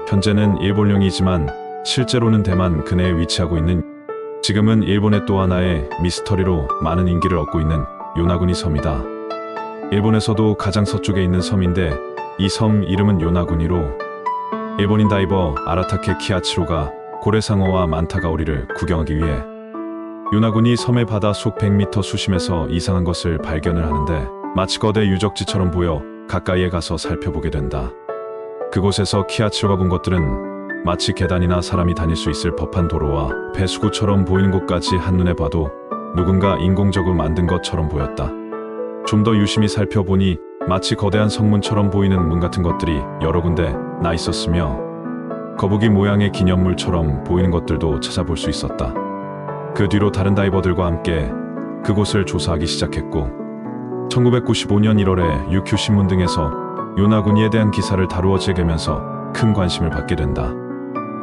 현재는 일본령이지만 실제로는 대만 근해에 위치하고 있는, 지금은 일본의 또 하나의 미스터리로 많은 인기를 얻고 있는 요나구니 섬이다. 일본에서도 가장 서쪽에 있는 섬인데 이 섬 이름은 요나구니로 일본인 다이버 아라타케 키아치로가 고래상어와 만타가오리를 구경하기 위해 요나구니 섬의 바다 속 100m 수심에서 이상한 것을 발견을 하는데 마치 거대 유적지처럼 보여 가까이에 가서 살펴보게 된다. 그곳에서 키아치로가 본 것들은 마치 계단이나 사람이 다닐 수 있을 법한 도로와 배수구처럼 보이는 곳까지 한눈에 봐도 누군가 인공적으로 만든 것처럼 보였다. 좀 더 유심히 살펴보니 마치 거대한 성문처럼 보이는 문 같은 것들이 여러 군데 나 있었으며 거북이 모양의 기념물처럼 보이는 것들도 찾아볼 수 있었다. 그 뒤로 다른 다이버들과 함께 그곳을 조사하기 시작했고 1995년 1월에 유큐 신문 등에서 요나구니에 대한 기사를 다루어지게 되면서 큰 관심을 받게 된다.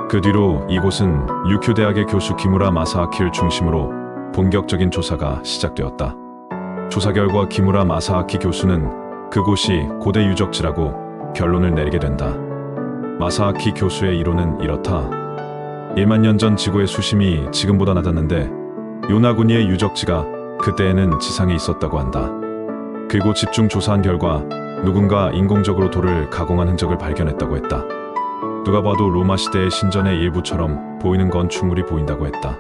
그 뒤로 이곳은 유큐 대학의 교수 기무라 마사아키를 중심으로 본격적인 조사가 시작되었다. 조사 결과 기무라 마사아키 교수는 그곳이 고대 유적지라고 결론을 내리게 된다. 마사아키 교수의 이론은 이렇다. 1만 년 전 지구의 수심이 지금보다 낮았는데 요나구니의 유적지가 그때에는 지상에 있었다고 한다. 그리고 집중 조사한 결과 누군가 인공적으로 돌을 가공한 흔적을 발견했다고 했다. 누가 봐도 로마 시대의 신전의 일부처럼 보이는 건축물이 보인다고 했다.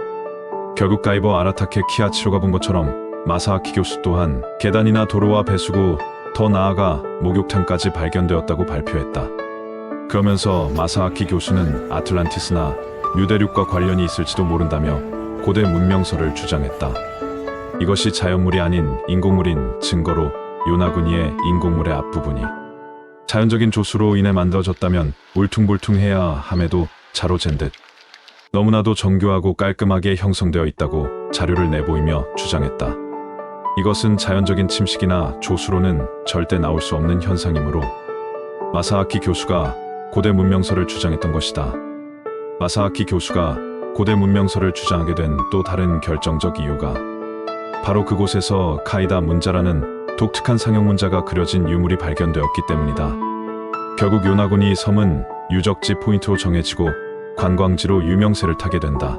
결국 다이버 아라타케 키아치로가 본 것처럼 마사아키 교수 또한 계단이나 도로와 배수구, 더 나아가 목욕탕까지 발견되었다고 발표했다. 그러면서 마사아키 교수는 아틀란티스나 유대륙과 관련이 있을지도 모른다며 고대 문명설을 주장했다. 이것이 자연물이 아닌 인공물인 증거로 요나구니의 인공물의 앞부분이 자연적인 조수로 인해 만들어졌다면 울퉁불퉁해야 함에도 자로 잰 듯 너무나도 정교하고 깔끔하게 형성되어 있다고 자료를 내보이며 주장했다. 이것은 자연적인 침식이나 조수로는 절대 나올 수 없는 현상이므로 마사아키 교수가 고대 문명설을 주장했던 것이다. 마사아키 교수가 고대 문명설을 주장하게 된 또 다른 결정적 이유가 바로 그곳에서 카이다 문자라는 독특한 상형 문자가 그려진 유물이 발견되었기 때문이다. 결국 요나구니 섬은 유적지 포인트로 정해지고 관광지로 유명세를 타게 된다.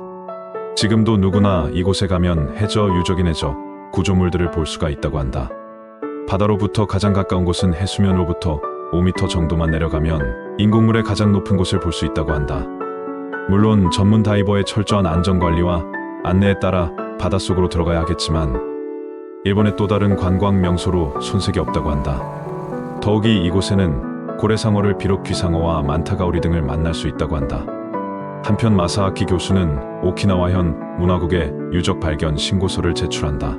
지금도 누구나 이곳에 가면 해저 유적인 해저 구조물들을 볼 수가 있다고 한다. 바다로부터 가장 가까운 곳은 해수면으로부터 5m 정도만 내려가면 인공물의 가장 높은 곳을 볼 수 있다고 한다. 물론 전문 다이버의 철저한 안전관리와 안내에 따라 바닷속으로 들어가야 하겠지만 일본의 또 다른 관광 명소로 손색이 없다고 한다. 더욱이 이곳에는 고래상어를 비롯 귀상어와 만타가오리 등을 만날 수 있다고 한다. 한편 마사아키 교수는 오키나와현 문화국에 유적 발견 신고서를 제출한다.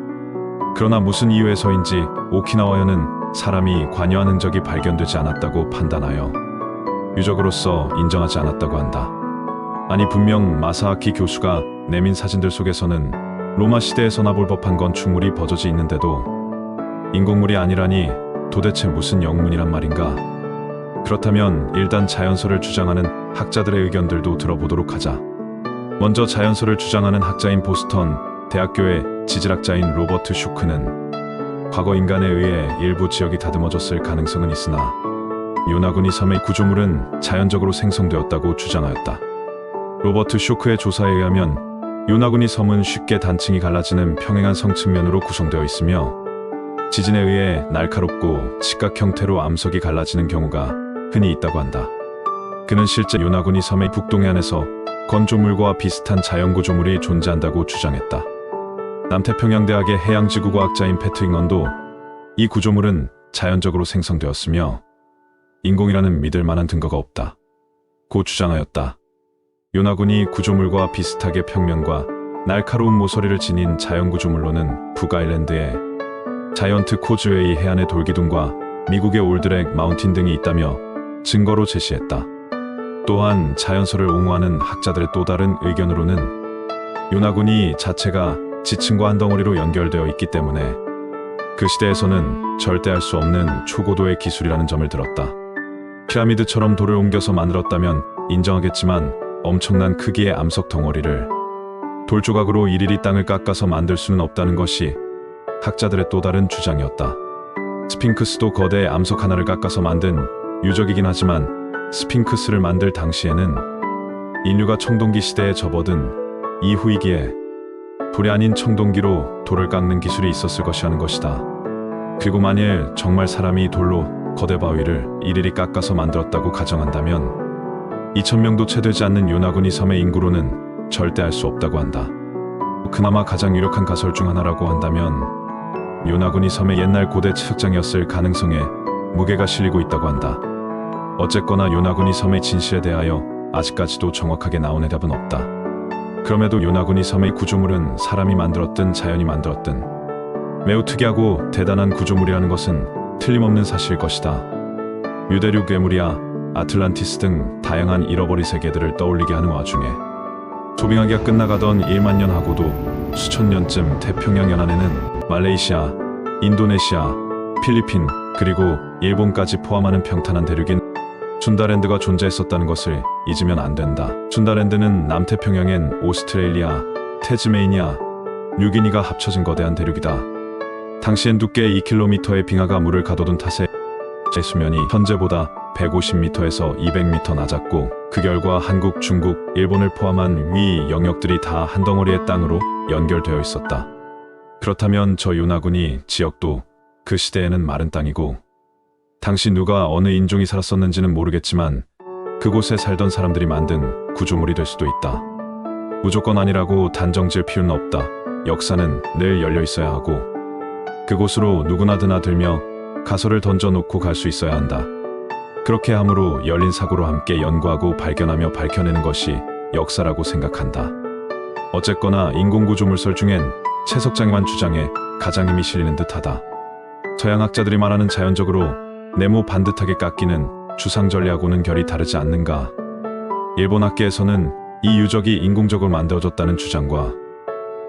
그러나 무슨 이유에서인지 오키나와현은 사람이 관여한 흔적이 발견되지 않았다고 판단하여 유적으로서 인정하지 않았다고 한다. 아니 분명 마사아키 교수가 내민 사진들 속에서는 로마 시대에서나 볼 법한 건축물이 버젓이 있는데도 인공물이 아니라니 도대체 무슨 영문이란 말인가? 그렇다면 일단 자연설을 주장하는 학자들의 의견들도 들어보도록 하자. 먼저 자연설을 주장하는 학자인 보스턴 대학교의 지질학자인 로버트 슈크는 과거 인간에 의해 일부 지역이 다듬어졌을 가능성은 있으나 요나구니 섬의 구조물은 자연적으로 생성되었다고 주장하였다. 로버트 슈크의 조사에 의하면 요나구니 섬은 쉽게 단층이 갈라지는 평행한 성층면으로 구성되어 있으며 지진에 의해 날카롭고 직각 형태로 암석이 갈라지는 경우가 흔히 있다고 한다. 그는 실제 요나구니 섬의 북동해안에서 건조물과 비슷한 자연구조물이 존재한다고 주장했다. 남태평양대학의 해양지구과학자인 패트릭 넌도 이 구조물은 자연적으로 생성되었으며 인공이라는 믿을 만한 근거가 없다 고 주장하였다. 요나구니 구조물과 비슷하게 평면과 날카로운 모서리를 지닌 자연구조물로는 북아일랜드의 자이언트 코즈웨이 해안의 돌기둥과 미국의 올드렉 마운틴 등이 있다며 증거로 제시했다. 또한 자연설을 옹호하는 학자들의 또 다른 의견으로는 요나구니 자체가 지층과 한 덩어리로 연결되어 있기 때문에 그 시대에서는 절대 할 수 없는 초고도의 기술이라는 점을 들었다. 피라미드처럼 돌을 옮겨서 만들었다면 인정하겠지만 엄청난 크기의 암석 덩어리를 돌조각으로 일일이 땅을 깎아서 만들 수는 없다는 것이 학자들의 또 다른 주장이었다. 스핑크스도 거대의 암석 하나를 깎아서 만든 유적이긴 하지만 스핑크스를 만들 당시에는 인류가 청동기 시대에 접어든 이후이기에 돌이 아닌 청동기로 돌을 깎는 기술이 있었을 것이라는 것이다. 그리고 만일 정말 사람이 돌로 거대 바위를 일일이 깎아서 만들었다고 가정한다면 2,000명도 채 되지 않는 요나구니 섬의 인구로는 절대 알 수 없다고 한다. 그나마 가장 유력한 가설 중 하나라고 한다면 요나구니 섬의 옛날 고대 채석장이었을 가능성에 무게가 실리고 있다고 한다. 어쨌거나 요나구니 섬의 진실에 대하여 아직까지도 정확하게 나온 해답은 없다. 그럼에도 요나구니 섬의 구조물은 사람이 만들었든 자연이 만들었든 매우 특이하고 대단한 구조물이라는 것은 틀림없는 사실일 것이다. 유대륙 괴물이야 아틀란티스 등 다양한 잃어버린 세계들을 떠올리게 하는 와중에 도빙하기가 끝나가던 1만 년 하고도 수천 년쯤 태평양 연안에는 말레이시아, 인도네시아, 필리핀 그리고 일본까지 포함하는 평탄한 대륙인 순다랜드가 존재했었다는 것을 잊으면 안 된다. 순다랜드는 남태평양엔 오스트레일리아, 태즈메이니아, 뉴기니가 합쳐진 거대한 대륙이다. 당시엔 두께 2km의 빙하가 물을 가둬둔 탓에 수면이 현재보다 150m에서 200m 낮았고 그 결과 한국, 중국, 일본을 포함한 위 영역들이 다 한 덩어리의 땅으로 연결되어 있었다. 그렇다면 저 요나구니 지역도 그 시대에는 마른 땅이고 당시 누가 어느 인종이 살았었는지는 모르겠지만 그곳에 살던 사람들이 만든 구조물이 될 수도 있다. 무조건 아니라고 단정 지을 필요는 없다. 역사는 늘 열려 있어야 하고 그곳으로 누구나 드나들며 가설을 던져놓고 갈 수 있어야 한다. 그렇게 함으로 열린 사고로 함께 연구하고 발견하며 밝혀내는 것이 역사라고 생각한다. 어쨌거나 인공구조물설 중엔 채석장이만 주장에 가장 힘이 실리는 듯하다. 서양학자들이 말하는 자연적으로 네모 반듯하게 깎이는 주상절리하고는 결이 다르지 않는가. 일본 학계에서는 이 유적이 인공적으로 만들어졌다는 주장과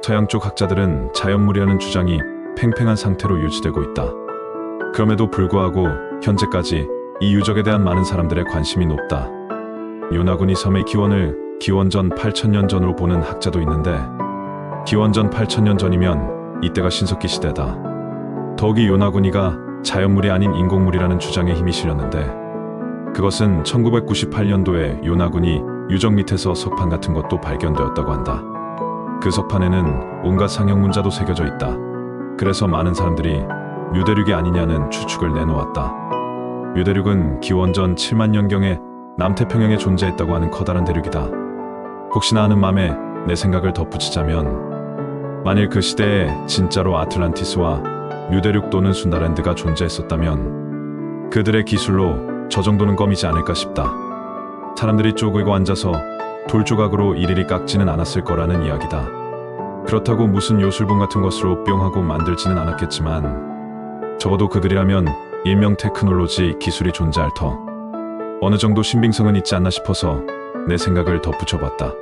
서양 쪽 학자들은 자연물이라는 주장이 팽팽한 상태로 유지되고 있다. 그럼에도 불구하고 현재까지 이 유적에 대한 많은 사람들의 관심이 높다. 요나구니 섬의 기원을 기원전 8,000년 전으로 보는 학자도 있는데 기원전 8,000년 전이면 이때가 신석기 시대다. 더욱이 요나구니가 자연물이 아닌 인공물이라는 주장에 힘이 실렸는데 그것은 1998년도에 요나구니 유적 밑에서 석판 같은 것도 발견되었다고 한다. 그 석판에는 온갖 상형 문자도 새겨져 있다. 그래서 많은 사람들이 유대륙이 아니냐는 추측을 내놓았다. 유대륙은 기원전 7만 년경에 남태평양에 존재했다고 하는 커다란 대륙이다. 혹시나 하는 맘에 내 생각을 덧붙이자면 만일 그 시대에 진짜로 아틀란티스와 유대륙 또는 순다랜드가 존재했었다면 그들의 기술로 저 정도는 껌이지 않을까 싶다. 사람들이 쪼그리고 앉아서 돌조각으로 일일이 깎지는 않았을 거라는 이야기다. 그렇다고 무슨 요술봉 같은 것으로 뿅 하고 만들지는 않았겠지만 적어도 그들이라면 일명 테크놀로지 기술이 존재할 터 어느 정도 신빙성은 있지 않나 싶어서 내 생각을 덧붙여봤다.